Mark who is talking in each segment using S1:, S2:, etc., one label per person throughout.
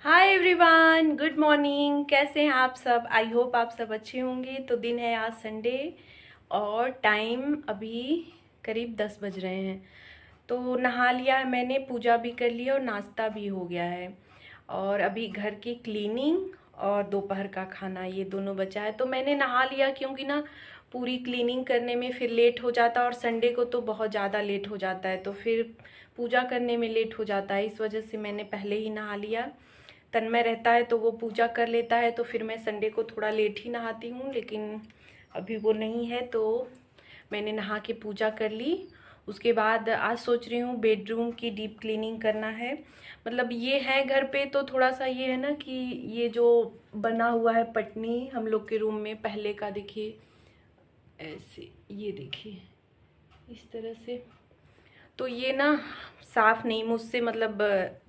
S1: Hi everyone, good morning. कैसे हैं आप सब? आई होप आप सब अच्छे होंगे। तो दिन है आज संडे और टाइम अभी करीब 10 बज रहे हैं। तो नहा लिया है मैंने, पूजा भी कर लिया और नाश्ता भी हो गया है। और अभी घर की क्लीनिंग और दोपहर का खाना ये दोनों बचा है। तो मैंने नहा लिया क्योंकि ना पूरी क्लीनिंग करने में फिर लेट हो जाता है और संडे को तो बहुत ज़्यादा लेट हो जाता है, तो फिर पूजा करने में लेट हो जाता है। इस वजह से मैंने पहले ही नहा लिया। तन्मय रहता है तो वो पूजा कर लेता है, तो फिर मैं संडे को थोड़ा लेट ही नहाती हूँ, लेकिन अभी वो नहीं है तो मैंने नहा के पूजा कर ली। उसके बाद आज सोच रही हूँ बेडरूम की डीप क्लीनिंग करना है। मतलब ये है घर पे तो थोड़ा सा ये है ना कि ये जो बना हुआ है पटनी हम लोग के रूम में पहले का, देखिए ऐसे, ये देखिए इस तरह से। तो ये ना साफ़ नहीं मुझसे, मतलब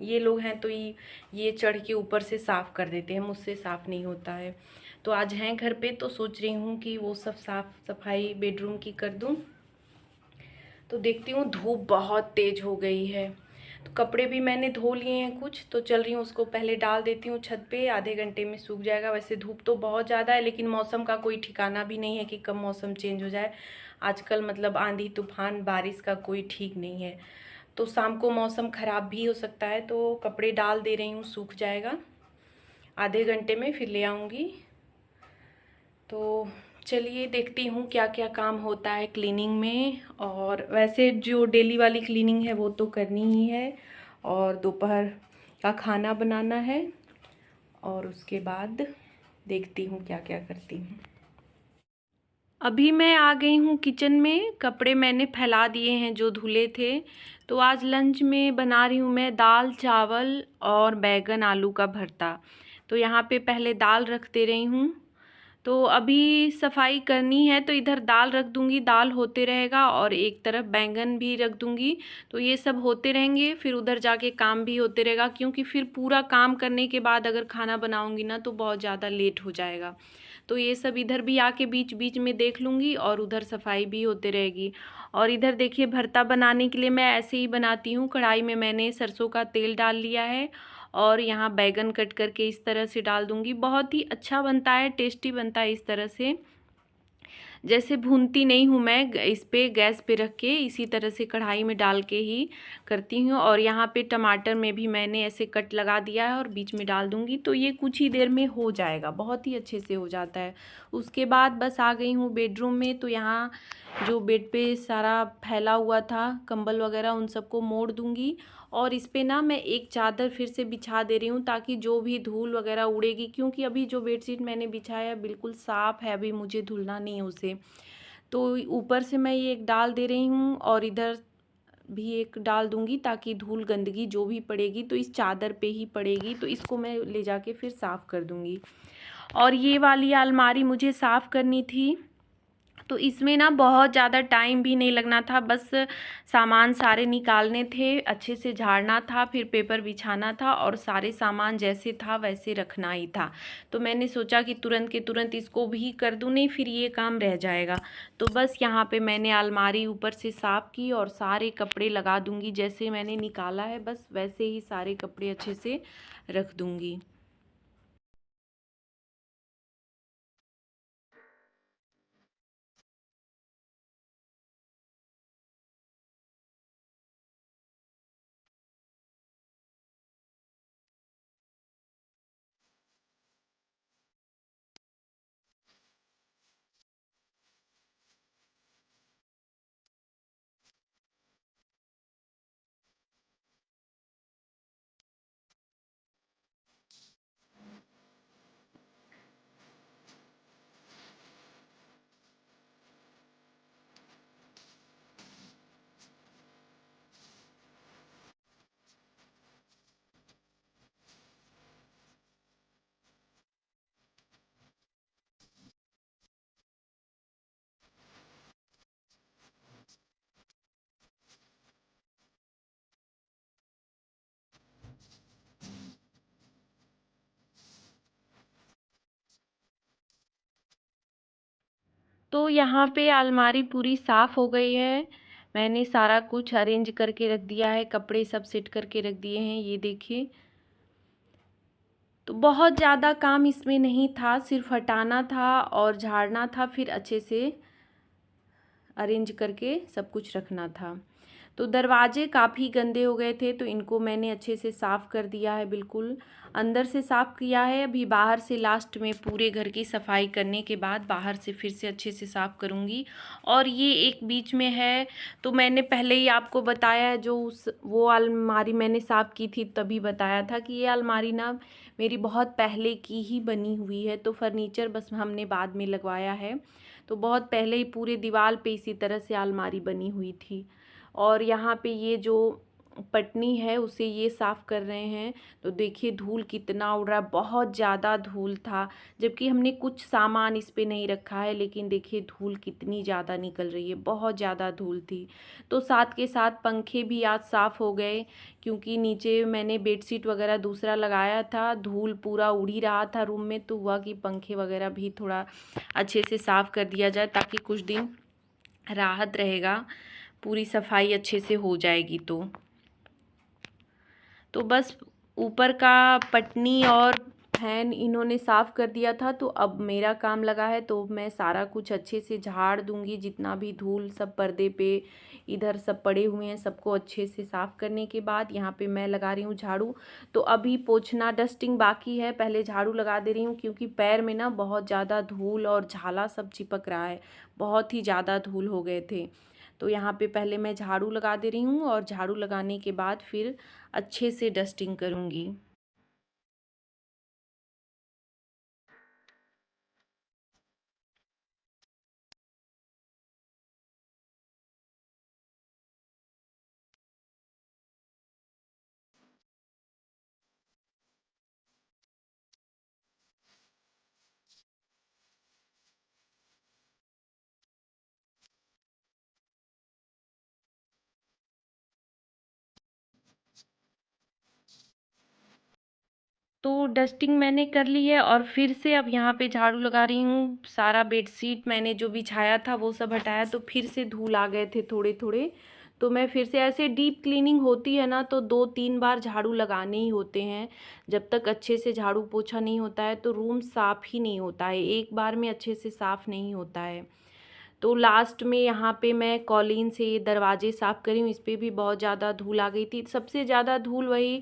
S1: ये लोग हैं तो ये चढ़ के ऊपर से साफ़ कर देते हैं, मुझसे साफ़ नहीं होता है। तो आज हैं घर पे तो सोच रही हूँ कि वो सब साफ़ सफाई बेडरूम की कर दूँ। तो देखती हूँ धूप बहुत तेज़ हो गई है। तो कपड़े भी मैंने धो लिए हैं कुछ, तो चल रही हूँ उसको पहले डाल देती हूँ छत पे, आधे घंटे में सूख जाएगा। वैसे धूप तो बहुत ज़्यादा है, लेकिन मौसम का कोई ठिकाना भी नहीं है कि कब मौसम चेंज हो जाए। आजकल मतलब आंधी तूफान बारिश का कोई ठीक नहीं है, तो शाम को मौसम ख़राब भी हो सकता है। तो कपड़े डाल दे रही हूँ, सूख जाएगा आधे घंटे में, फिर ले आऊँगी। तो चलिए देखती हूँ क्या क्या काम होता है क्लीनिंग में। और वैसे जो डेली वाली क्लीनिंग है वो तो करनी ही है, और दोपहर का खाना बनाना है, और उसके बाद देखती हूँ क्या क्या करती हूँ। अभी मैं आ गई हूँ किचन में। कपड़े मैंने फैला दिए हैं जो धुले थे। तो आज लंच में बना रही हूँ मैं दाल चावल और बैगन आलू का भरता। तो यहाँ पे पहले दाल रख दे रही हूँ। तो अभी सफाई करनी है तो इधर दाल रख दूँगी, दाल होते रहेगा, और एक तरफ बैंगन भी रख दूँगी। तो ये सब होते रहेंगे, फिर उधर जाके काम भी होते रहेगा, क्योंकि फिर पूरा काम करने के बाद अगर खाना बनाऊँगी ना तो बहुत ज़्यादा लेट हो जाएगा। तो ये सब इधर भी आके बीच बीच में देख लूँगी और उधर सफाई भी होते रहेगी। और इधर देखिए भरता बनाने के लिए मैं ऐसे ही बनाती हूँ। कढ़ाई में मैंने सरसों का तेल डाल लिया है और यहाँ बैगन कट करके इस तरह से डाल दूँगी। बहुत ही अच्छा बनता है, टेस्टी बनता है इस तरह से। जैसे भूनती नहीं हूँ मैं, इस पे गैस पे रख के इसी तरह से कढ़ाई में डाल के ही करती हूँ। और यहाँ पे टमाटर में भी मैंने ऐसे कट लगा दिया है और बीच में डाल दूँगी, तो ये कुछ ही देर में हो जाएगा, बहुत ही अच्छे से हो जाता है। उसके बाद बस आ गई हूँ बेडरूम में। तो यहाँ जो बेड पे सारा फैला हुआ था कंबल वगैरह उन सबको मोड़ दूँगी, और इस पे ना मैं एक चादर फिर से बिछा दे रही हूँ ताकि जो भी धूल वगैरह उड़ेगी, क्योंकि अभी जो बेडशीट मैंने बिछाया है बिल्कुल साफ़ है, अभी मुझे धुलना नहीं है उसे। तो ऊपर से मैं ये एक डाल दे रही हूँ और इधर भी एक डाल दूँगी, ताकि धूल गंदगी जो भी पड़ेगी तो इस चादर पे ही पड़ेगी। तो इसको मैं ले जाके फिर साफ़ कर दूँगी। और ये वाली अलमारी मुझे साफ़ करनी थी, तो इसमें ना बहुत ज़्यादा टाइम भी नहीं लगना था। बस सामान सारे निकालने थे, अच्छे से झाड़ना था, फिर पेपर बिछाना था और सारे सामान जैसे था वैसे रखना ही था। तो मैंने सोचा कि तुरंत के तुरंत इसको भी कर दूँ, नहीं फिर ये काम रह जाएगा। तो बस यहाँ पे मैंने अलमारी ऊपर से साफ़ की और सारे कपड़े लगा दूँगी, जैसे मैंने निकाला है बस वैसे ही सारे कपड़े अच्छे से रख दूँगी। तो यहाँ पे अलमारी पूरी साफ़ हो गई है। मैंने सारा कुछ अरेंज करके रख दिया है, कपड़े सब सेट करके रख दिए हैं, ये देखिए। तो बहुत ज़्यादा काम इसमें नहीं था, सिर्फ हटाना था और झाड़ना था, फिर अच्छे से अरेंज करके सब कुछ रखना था। तो दरवाजे काफ़ी गंदे हो गए थे, तो इनको मैंने अच्छे से साफ़ कर दिया है, बिल्कुल अंदर से साफ़ किया है। अभी बाहर से लास्ट में पूरे घर की सफाई करने के बाद बाहर से फिर से अच्छे से साफ़ करूँगी। और ये एक बीच में है, तो मैंने पहले ही आपको बताया है, जो वो अलमारी मैंने साफ़ की थी तभी बताया था कि ये अलमारी ना मेरी बहुत पहले की ही बनी हुई है, तो फर्नीचर बस हमने बाद में लगवाया है। तो बहुत पहले ही पूरे दीवार पे इसी तरह से अलमारी बनी हुई थी। और यहाँ पे ये जो पटनी है उसे ये साफ़ कर रहे हैं, तो देखिए धूल कितना उड़ रहा है, बहुत ज़्यादा धूल था, जबकि हमने कुछ सामान इस पे नहीं रखा है, लेकिन देखिए धूल कितनी ज़्यादा निकल रही है, बहुत ज़्यादा धूल थी। तो साथ के साथ पंखे भी आज साफ़ हो गए, क्योंकि नीचे मैंने बेडशीट वगैरह दूसरा लगाया था, धूल पूरा उड़ ही रहा था रूम में, तो हुआ कि पंखे वगैरह भी थोड़ा अच्छे से साफ़ कर दिया जाए, ताकि कुछ दिन राहत रहेगा, पूरी सफाई अच्छे से हो जाएगी। तो बस ऊपर का पटनी और फैन इन्होंने साफ़ कर दिया था, तो अब मेरा काम लगा है, तो मैं सारा कुछ अच्छे से झाड़ दूंगी, जितना भी धूल सब पर्दे पे इधर सब पड़े हुए हैं सबको अच्छे से साफ़ करने के बाद यहाँ पे मैं लगा रही हूँ झाड़ू। तो अभी पोंछना डस्टिंग बाकी है, पहले झाड़ू लगा दे रही हूँ, क्योंकि पैर में ना बहुत ज़्यादा धूल और झाला सब चिपक रहा है, बहुत ही ज़्यादा धूल हो गए थे। तो यहाँ पे पहले मैं झाड़ू लगा दे रही हूँ, और झाड़ू लगाने के बाद फिर अच्छे से डस्टिंग करूँगी। तो डस्टिंग मैंने कर ली है, और फिर से अब यहाँ पे झाड़ू लगा रही हूँ। सारा बेडशीट मैंने जो बिछाया था वो सब हटाया, तो फिर से धूल आ गए थे थोड़े थोड़े, तो मैं फिर से ऐसे डीप क्लीनिंग होती है ना, तो 2-3 बार झाड़ू लगाने ही होते हैं। जब तक अच्छे से झाड़ू पोछा नहीं होता है तो रूम साफ़ ही नहीं होता है, एक बार में अच्छे से साफ़ नहीं होता है। तो लास्ट में यहाँ पे मैं कॉलीन से ये दरवाजे साफ़ करी हूँ, इस पर भी बहुत ज़्यादा धूल आ गई थी। सबसे ज़्यादा धूल वही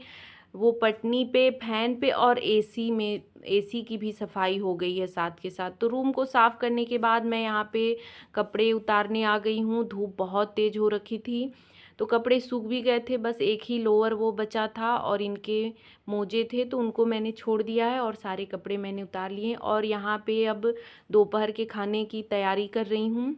S1: वो पटनी पे, फैन पे और एसी में, एसी की भी सफाई हो गई है साथ के साथ। तो रूम को साफ़ करने के बाद मैं यहाँ पे कपड़े उतारने आ गई हूँ, धूप बहुत तेज़ हो रखी थी, तो कपड़े सूख भी गए थे, बस एक ही लोअर वो बचा था और इनके मोजे थे, तो उनको मैंने छोड़ दिया है और सारे कपड़े मैंने उतार लिए। और यहाँ पे अब दोपहर के खाने की तैयारी कर रही हूँ।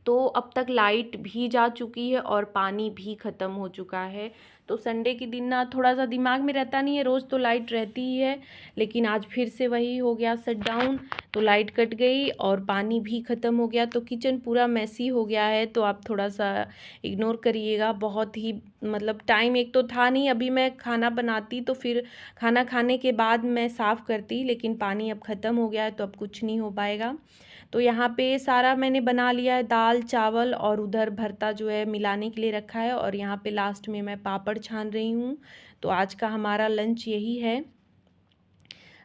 S1: तो अब तक लाइट भी जा चुकी है और पानी भी ख़त्म हो चुका है। तो संडे के दिन ना थोड़ा सा दिमाग में रहता नहीं है, रोज़ तो लाइट रहती ही है, लेकिन आज फिर से वही हो गया शट डाउन, तो लाइट कट गई और पानी भी ख़त्म हो गया। तो किचन पूरा मैसी हो गया है, तो आप थोड़ा सा इग्नोर करिएगा। बहुत ही मतलब टाइम एक तो था नहीं, अभी मैं खाना बनाती तो फिर खाना खाने के बाद मैं साफ़ करती, लेकिन पानी अब ख़त्म हो गया है, तो अब कुछ नहीं हो पाएगा। तो यहाँ पे सारा मैंने बना लिया है, दाल चावल, और उधर भरता जो है मिलाने के लिए रखा है, और यहाँ पे लास्ट में मैं पापड़ छान रही हूँ। तो आज का हमारा लंच यही है।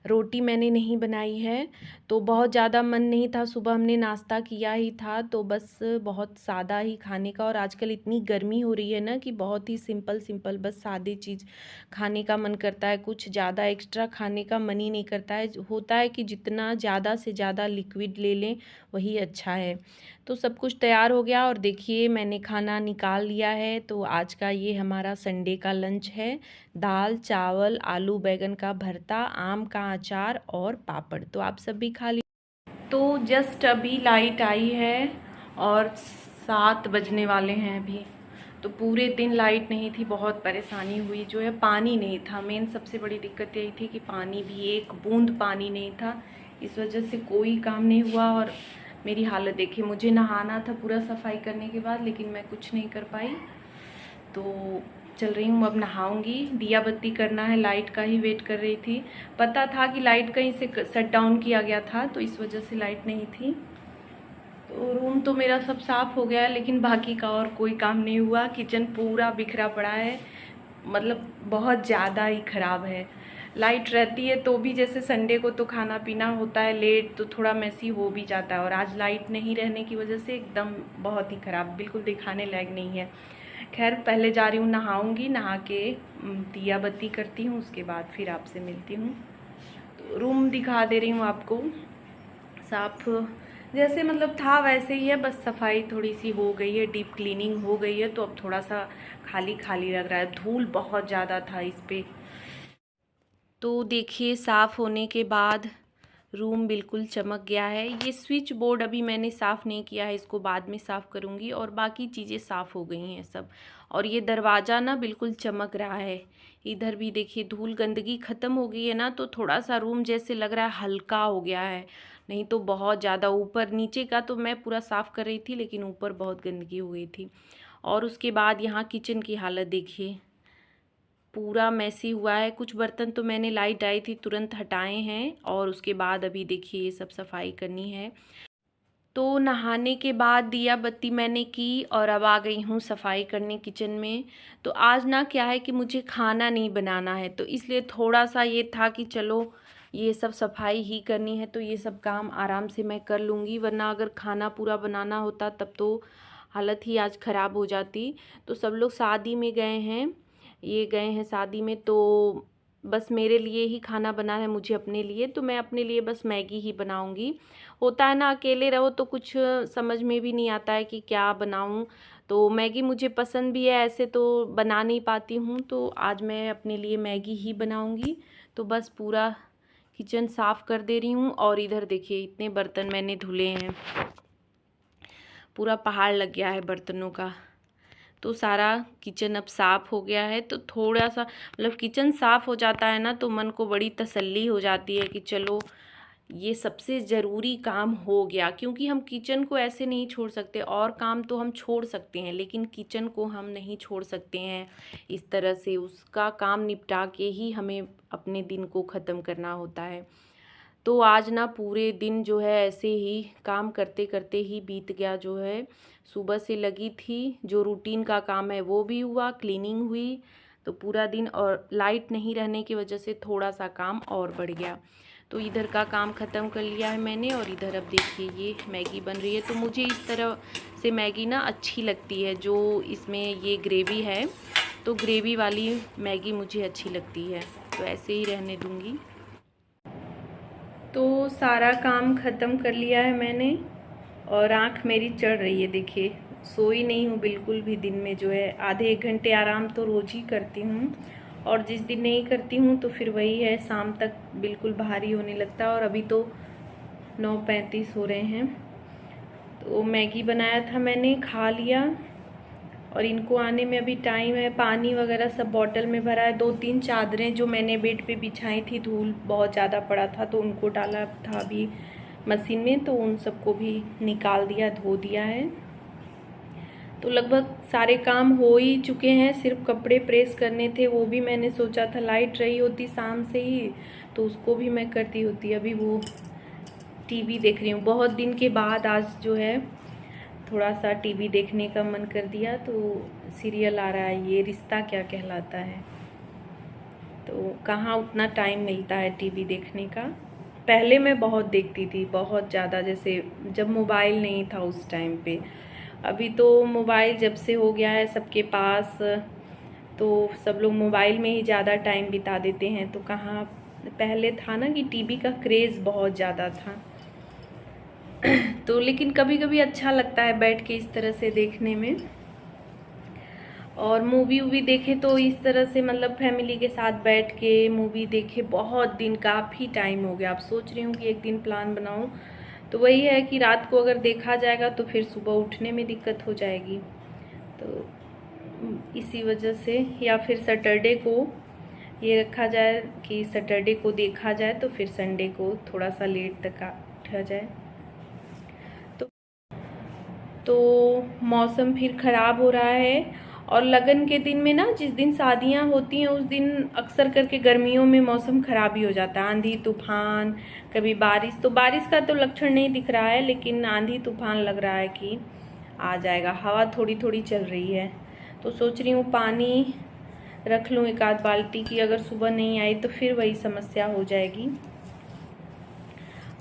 S1: रोटी मैंने नहीं बनाई है, तो बहुत ज़्यादा मन नहीं था, सुबह हमने नाश्ता किया ही था, तो बस बहुत सादा ही खाने का। और आजकल इतनी गर्मी हो रही है ना कि बहुत ही सिंपल सिंपल बस सादी चीज़ खाने का मन करता है, कुछ ज़्यादा एक्स्ट्रा खाने का मन ही नहीं करता है। होता है कि जितना ज़्यादा से ज़्यादा लिक्विड ले लें वही अच्छा है। तो सब कुछ तैयार हो गया, और देखिए मैंने खाना निकाल लिया है। तो आज का ये हमारा संडे का लंच है, दाल चावल, आलू बैंगन का भरता, आम का अचार और पापड़। तो आप सब भी खा लीजिए। तो जस्ट अभी लाइट आई है और 7 बजने वाले हैं अभी। तो पूरे दिन लाइट नहीं थी, बहुत परेशानी हुई, जो है पानी नहीं था। मेन सबसे बड़ी दिक्कत यही थी कि पानी भी, एक बूंद पानी नहीं था, इस वजह से कोई काम नहीं हुआ। और मेरी हालत देखिए, मुझे नहाना था पूरा सफाई करने के बाद, लेकिन मैं कुछ नहीं कर पाई। तो चल रही हूँ, अब नहाऊंगी, दिया बत्ती करना है, लाइट का ही वेट कर रही थी। पता था कि लाइट कहीं से शट डाउन किया गया था, तो इस वजह से लाइट नहीं थी। तो रूम तो मेरा सब साफ़ हो गया है, लेकिन बाकी का और कोई काम नहीं हुआ। किचन पूरा बिखरा पड़ा है, मतलब बहुत ज़्यादा ही ख़राब है। लाइट रहती है तो भी जैसे संडे को तो खाना पीना होता है लेट, तो थोड़ा मैसी हो भी जाता है। और आज लाइट नहीं रहने की वजह से एकदम बहुत ही ख़राब, बिल्कुल दिखाने लायक नहीं है। खैर पहले जा रही हूँ, नहाऊंगी, नहा के दिया बत्ती करती हूँ, उसके बाद फिर आपसे मिलती हूँ। तो रूम दिखा दे रही हूँ आपको, साफ जैसे मतलब था वैसे ही है, बस सफाई थोड़ी सी हो गई है, डीप क्लीनिंग हो गई है, तो अब थोड़ा सा खाली खाली लग रहा है। धूल बहुत ज़्यादा था इस पे। तो देखिए साफ़ होने के बाद रूम बिल्कुल चमक गया है। ये स्विच बोर्ड अभी मैंने साफ़ नहीं किया है, इसको बाद में साफ़ करूँगी। और बाकी चीज़ें साफ़ हो गई हैं सब। और ये दरवाज़ा ना बिल्कुल चमक रहा है। इधर भी देखिए धूल गंदगी ख़त्म हो गई है ना, तो थोड़ा सा रूम जैसे लग रहा है हल्का हो गया है, नहीं तो बहुत ज़्यादा ऊपर नीचे का तो मैं पूरा साफ़ कर रही थी, लेकिन ऊपर बहुत गंदगी हो गई थी। और उसके बाद यहाँ किचन की हालत देखिए, पूरा मैसी हुआ है। कुछ बर्तन तो मैंने लाइट आई थी तुरंत हटाए हैं, और उसके बाद अभी देखिए ये सब सफाई करनी है। तो नहाने के बाद दिया बत्ती मैंने की और अब आ गई हूँ सफाई करने किचन में। तो आज ना क्या है कि मुझे खाना नहीं बनाना है, तो इसलिए थोड़ा सा ये था कि चलो ये सब सफाई ही करनी है, तो ये सब काम आराम से मैं कर लूँगी। वरना अगर खाना पूरा बनाना होता तब तो हालत ही आज ख़राब हो जाती। तो सब लोग शादी में गए हैं, ये गए हैं शादी में, तो बस मेरे लिए ही खाना बना है, मुझे अपने लिए। तो मैं अपने लिए बस मैगी ही बनाऊंगी। होता है ना अकेले रहो तो कुछ समझ में भी नहीं आता है कि क्या बनाऊं। तो मैगी मुझे पसंद भी है, ऐसे तो बना नहीं पाती हूँ, तो आज मैं अपने लिए मैगी ही बनाऊंगी। तो बस पूरा किचन साफ़ कर दे रही हूँ। और इधर देखिए इतने बर्तन मैंने धुले हैं, पूरा पहाड़ लग गया है बर्तनों का। तो सारा किचन अब साफ़ हो गया है। तो थोड़ा सा मतलब किचन साफ़ हो जाता है ना, तो मन को बड़ी तसल्ली हो जाती है कि चलो ये सबसे ज़रूरी काम हो गया। क्योंकि हम किचन को ऐसे नहीं छोड़ सकते, और काम तो हम छोड़ सकते हैं लेकिन किचन को हम नहीं छोड़ सकते हैं इस तरह से। उसका काम निपटा के ही हमें अपने दिन को ख़त्म करना होता है। तो आज ना पूरे दिन जो है ऐसे ही काम करते करते ही बीत गया। जो है सुबह से लगी थी, जो रूटीन का काम है वो भी हुआ, क्लीनिंग हुई, तो पूरा दिन। और लाइट नहीं रहने की वजह से थोड़ा सा काम और बढ़ गया। तो इधर का काम ख़त्म कर लिया है मैंने। और इधर अब देखिए ये मैगी बन रही है। तो मुझे इस तरह से मैगी ना अच्छी लगती है, जो इसमें ये ग्रेवी है, तो ग्रेवी वाली मैगी मुझे अच्छी लगती है, तो ऐसे ही रहने दूँगी। तो सारा काम ख़त्म कर लिया है मैंने, और आँख मेरी चढ़ रही है देखिए। सोई नहीं हूँ बिल्कुल भी। दिन में जो है आधे एक घंटे आराम तो रोज़ ही करती हूँ, और जिस दिन नहीं करती हूँ तो फिर वही है, शाम तक बिल्कुल भारी होने लगता है। और अभी तो 9:35 हो रहे हैं। तो मैगी बनाया था मैंने, खा लिया, और इनको आने में अभी टाइम है। पानी वगैरह सब बॉटल में भरा है। 2-3 चादरें जो मैंने बेड पे बिछाई थी, धूल बहुत ज़्यादा पड़ा था तो उनको डाला था अभी मशीन में, तो उन सबको भी निकाल दिया, धो दिया है। तो लगभग सारे काम हो ही चुके हैं, सिर्फ कपड़े प्रेस करने थे, वो भी मैंने सोचा था लाइट रही होती शाम से ही तो उसको भी मैं करती होती। अभी वो टीवी देख रही हूँ, बहुत दिन के बाद आज जो है थोड़ा सा टीवी देखने का मन कर दिया। तो सीरियल आ रहा है, ये रिश्ता क्या कहलाता है। तो कहाँ उतना टाइम मिलता है टीवी देखने का। पहले मैं बहुत देखती थी, बहुत ज़्यादा, जैसे जब मोबाइल नहीं था उस टाइम पे। अभी तो मोबाइल जब से हो गया है सबके पास, तो सब लोग मोबाइल में ही ज़्यादा टाइम बिता देते हैं। तो कहाँ पहले था ना कि टीवी का क्रेज़ बहुत ज़्यादा था। तो लेकिन कभी कभी अच्छा लगता है बैठ के इस तरह से देखने में। और मूवी वूवी देखे तो इस तरह से मतलब फैमिली के साथ बैठ के मूवी देखे बहुत दिन, काफ़ी टाइम हो गया। अब सोच रही हूँ कि एक दिन प्लान बनाऊँ। तो वही है कि रात को अगर देखा जाएगा तो फिर सुबह उठने में दिक्कत हो जाएगी, तो इसी वजह से। या फिर सैटरडे को ये रखा जाए कि सैटरडे को देखा जाए, तो फिर संडे को थोड़ा सा लेट तक उठा जाए। तो मौसम फिर ख़राब हो रहा है। और लगन के दिन में ना, जिस दिन शादियां होती हैं उस दिन अक्सर करके गर्मियों में मौसम ख़राब ही हो जाता है। आंधी तूफान, कभी बारिश। तो बारिश का तो लक्षण नहीं दिख रहा है, लेकिन आंधी तूफान लग रहा है कि आ जाएगा। हवा थोड़ी थोड़ी चल रही है। तो सोच रही हूँ पानी रख लूँ एक आध बाल्टी की, अगर सुबह नहीं आई तो फिर वही समस्या हो जाएगी।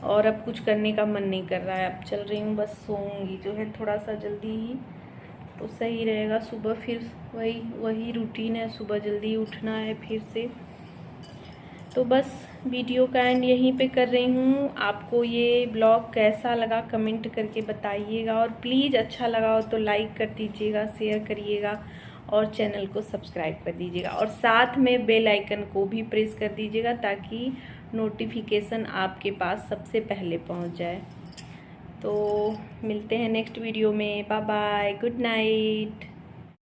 S1: और अब कुछ करने का मन नहीं कर रहा है, अब चल रही हूँ, बस सोऊंगी जो है थोड़ा सा जल्दी ही, तो सही रहेगा। सुबह फिर वही रूटीन है, सुबह जल्दी उठना है फिर से। तो बस वीडियो का एंड यहीं पे कर रही हूँ। आपको ये ब्लॉग कैसा लगा कमेंट करके बताइएगा, और प्लीज़ अच्छा लगा हो तो लाइक कर दीजिएगा, शेयर करिएगा और चैनल को सब्सक्राइब कर दीजिएगा, और साथ में बेल आइकन को भी प्रेस कर दीजिएगा ताकि नोटिफिकेशन आपके पास सबसे पहले पहुँच जाए। तो मिलते हैं नेक्स्ट वीडियो में। Bye bye, good night.